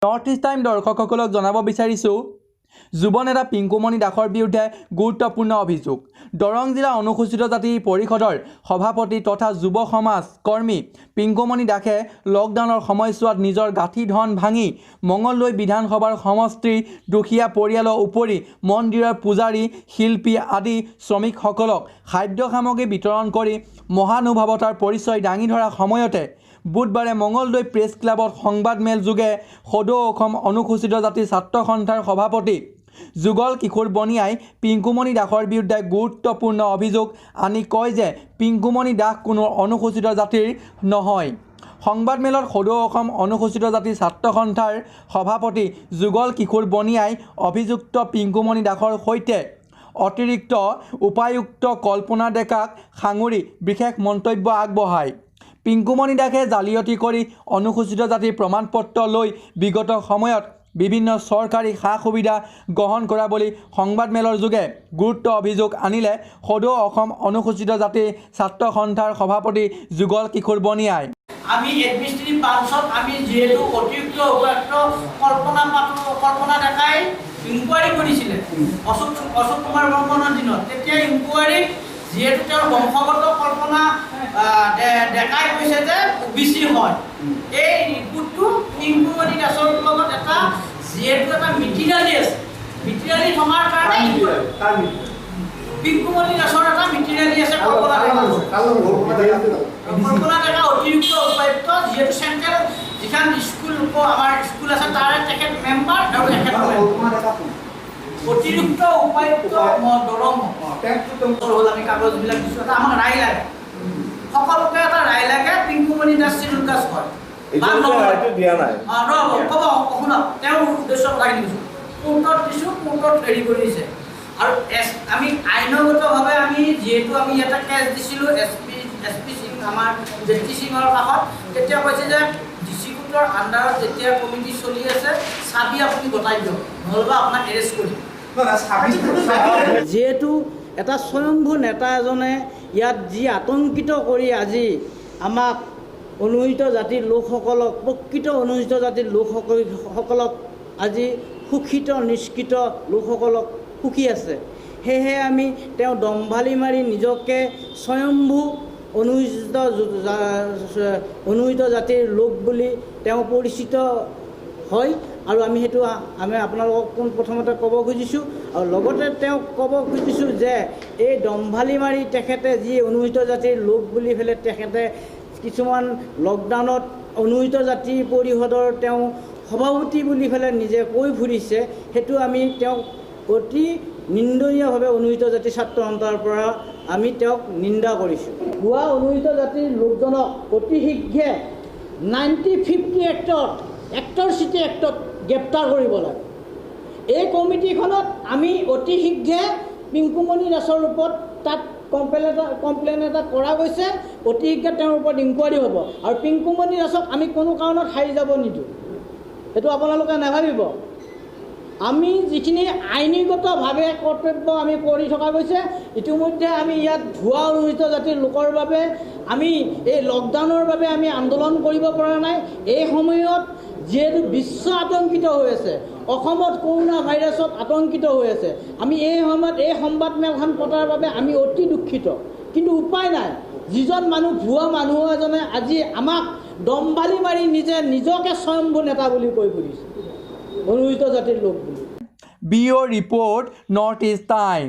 North east time দৰ্শকসকলক জনাব বিচাৰিছোঁ যুৱ নেতা পিংকুমণি দাসৰ বিৰুদ্ধে গুৰুত্বপূৰ্ণ অভিযোগ। দৰং জিলা অনুসূচিত জাতি পৰিষদৰ সভাপতি তথা যুৱ সমাজ কৰ্মী পিংকুমণি দাসে লকডাউনৰ সময়ছোৱাত নিজৰ গাঁঠি ধন ভাঙি মঙলদৈ বিধানসভাৰ সমষ্টিৰ দুখীয়া পৰিয়ালৰ উপৰি মন্দিৰৰ পূজাৰী শিল্পী আদি শ্ৰমিকসকলক খাদ্য সামগ্ৰী বিতৰণ কৰি মহানুভৱতাৰ পৰিচয় দাঙি ধৰা সময়তে বুধবাৰে মঙলদৈ প্ৰেছ ক্লাবত সংবাদমেল যোগে সদৌ অসম অনুসূচিত জাতি ছাত্ৰ সন্থাৰ সভাপতি যুগল কিশোৰ বনিয়াই পিংকুমণি দাসৰ বিৰুদ্ধে গুৰুত্বপূৰ্ণ অভিযোগ আনি কয় যে পিংকুমণি দাস কোনো অনুসূচিত জাতিৰ নহয়। সংবাদমেলত সদৌ অসম অনুসূচিত জাতি ছাত্ৰ সন্থাৰ সভাপতি যুগল কিশোৰ বনিয়াই অভিযুক্ত পিংকুমণি দাসৰ সৈতে অতিৰিক্ত উপায়ুক্ত কল্পনা ডেকাক সাঙুৰি বিশেষ মন্তব্য আগবঢ়ায়। পিংকুমণি দাসে জালিয়াতি কৰি অনুসূচিত জাতিৰ প্ৰমাণপত্ৰ লৈ বিগত সময়ত বিভিন্ন চৰকাৰী সা সুবিধা গ্ৰহণ কৰা বুলি সংবাদমেলৰ যোগে গুৰুত্ব অভিযোগ আনিলে সদৌ অসম অনুসূচিত জাতি ছাত্ৰ সন্থাৰ সভাপতি যুগল কিশোৰ বনিয়াই। আমি এডমিনিষ্ট্ৰেটিভ ব্ৰাঞ্চত আমি যেহেতু অতিৰিক্ত উপায়ুক্ত কল্পনা ডেকাই ইনকুৱাৰী কৰিছিলে অশোক কুমাৰ বৰ্মনৰ দিনত, তেতিয়া ইনকুৱাৰী যেহেতু তেওঁৰ বংশগত কল্পনা ডেকাই কৈছে যে OBC হয়, এই ৰিপৰ্টটো পিংকুমণি দাসৰ লগত এটা যেহেতু এটা মিটিৰিয়েলি আছে, মিটিৰিয়েলি থকাৰ কাৰণে পিংকুমণি দাসৰ এটা মিটিৰিয়েলি আছে কল্পনা ডেকা অতিৰিক্ত উপায়ুক্ত, যিহেতু চেণ্ট্ৰেল যিখন স্কুল আমাৰ স্কুল আছে তাৰে তেখেত মেম্বাৰ আৰু তেখেত অতিৰিক্ত উপায়ুক্ত দৰং হ'ল। আমি কাগজবিলাক দিছোঁ, এটা আমাক ৰায় লাগে, সকলোকে এটা ৰায় লাগে পিংকুমণি দাস চিডুল কাষ্ট হয় দিয়া নাই। ক'ব শুনক, তেওঁৰ উদ্দেশ্য কথাখিনি দিছোঁ, কোৰ্টত দিছোঁ, কোৰ্টত হেৰি কৰি দিছে। আৰু আমি আইনগতভাৱে আমি যিহেতু আমি এটা কেছ দিছিলোঁ SP সিং আমাৰ জেটি সিঙৰ কাষত, তেতিয়া কৈছে যে DC কোৰ্টৰ আণ্ডাৰত যেতিয়া কমিটি চলি আছে চাবি আপুনি গতাই দিয়ক, নহ'লে আপোনাক এৰেষ্ট কৰিম। যিহেতু এটা স্বয়ম্ভু নেতা এজনে ইয়াত যি আতংকিত কৰি আজি আমাক অনুসূচিত জাতিৰ লোকসকলক, প্ৰকৃত অনুসূচিত জাতিৰ লোকসকলক আজি শোষিত নিষ্কৃত লোকসকলক সুখী আছে, সেয়েহে আমি তেওঁ দম্ভালি মাৰি নিজকে স্বয়ম্ভু অনুসূচিত জাতিৰ লোক বুলি তেওঁ পৰিচিত হয়। আৰু আমি সেইটো আপোনালোকক প্ৰথমতে ক'ব খুজিছোঁ, আৰু লগতে তেওঁক ক'ব খুজিছোঁ যে এই দম্ভালি মাৰি তেখেতে যি অনুসূচিত জাতিৰ লোক বুলি পেলাই তেখেতে কিছুমান লকডাউনত অনুসূচিত জাতি পৰিষদৰ তেওঁ সভাপতি বুলি পেলাই নিজে কৈ ফুৰিছে, সেইটো আমি তেওঁক অতি নিন্দনীয়ভাৱে অনুসূচিত জাতি ছাত্ৰ সন্থাৰ পৰা আমি তেওঁক নিন্দা কৰিছোঁ। ভুৱা অনুসূচিত জাতিৰ লোকজনক অতি শীঘ্ৰে 1950 এক্টৰ চিটি এক্টত গ্ৰেপ্তাৰ কৰিব লাগে। এই কমিটিখনত আমি অতি শীঘ্ৰে পিংকুমণি দাসৰ ওপৰত তাত কমপ্লেইন এটা কৰা গৈছে, অতি শীঘ্ৰে তেওঁৰ ওপৰত ইনকুৱাৰী হ'ব। আৰু পিংকুমণি দাসক আমি কোনো কাৰণত সাৰি যাব নিদিওঁ, সেইটো আপোনালোকে নাভাবিব। আমি যিখিনি আইনীগতভাৱে কৰ্তব্য আমি কৰি থকা গৈছে, ইতিমধ্যে আমি ইয়াত ভুৱা অনুসূচিত জাতিৰ লোকৰ বাবে আমি এই লকডাউনৰ বাবে আমি আন্দোলন কৰিব পৰা নাই। এই সময়ত যিহেতু বিশ্ব আতংকিত হৈ আছে, অসমত কৰোণা ভাইৰাছত আতংকিত হৈ আছে, আমি এই সময়ত এই সংবাদমেলখন পতাৰ বাবে আমি অতি দুখিত, কিন্তু উপায় নাই। যিজন মানুহ ভুৱা মানুহ এজনে আজি আমাক দম্ভালি মাৰি নিজকে স্বয়ম্ভু নেতা বুলি কৈ ফুৰিছে, অনুসূচিত জাতিৰ লোক বুলি। Bureau report north east time.